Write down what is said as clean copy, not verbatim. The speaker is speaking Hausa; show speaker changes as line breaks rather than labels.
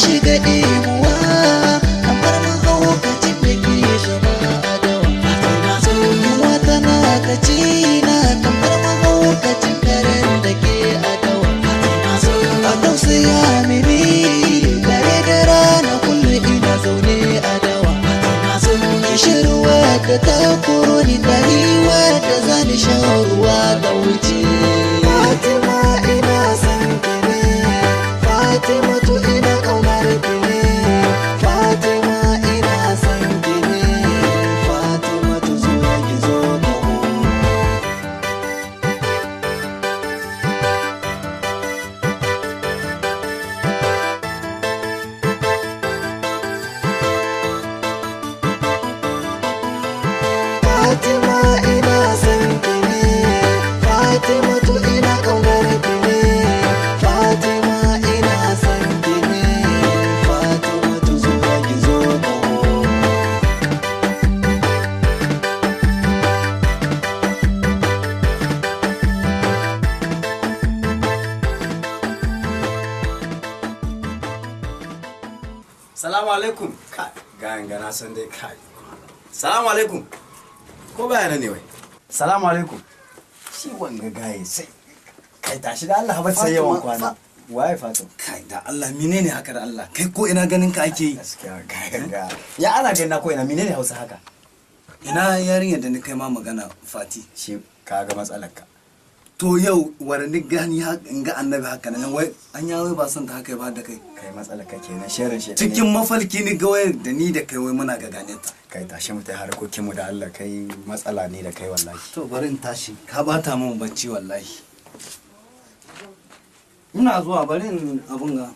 shiga ɗemuwa kamar mahaukacin da ke zama adawa. Yunwa tana kaci na kamar mahaukacin karen da ke adawa. A tausaya mini dare da rana kullum ina zaune adawa. Kishirwa da takuro ni tariwa da zani shan ruwa da wuce. Fatima ina son ki ne, Fatima to ina ƙaunar ki ne, Fatima ina son ki ne, Fatima to zo ki zo ka mu. Fatima ina son ki ne, Fatima to ina ƙaunar ki ne, Fatima ina son ki ne, Fatima to zo ki zo ka mu.
Salamu alaikum. Kai, gana san dai kai. Salamu alaikum. Ko bayana ne wai? Salamu alaikum. Shi wanga gaye sai. Kai tashi da Allah ba sai yawan kwana. Waye Fatima? Kai da Allah menene haka da Allah? Kai ko ina ganin ka ake yi? Gaskiya ga. Ya ana ganin na ko ina menene Hausa haka? Ina yarinyar da ni kai ma magana Fati. Shi kaga matsalar ka. To yau warani gani in ga annabi haka nan wai an ya wai ba son ta haka ba da kai. Kai matsala kake na sharin shi. Cikin mafalki ni ga wai da ni da kai wai muna ga gane ta. Kai tashi mu tai harkokin mu da Allah kai matsala ne da kai wallahi. To bari in tashi. Ka bata min bacci wallahi. Ina zuwa bari in abun ga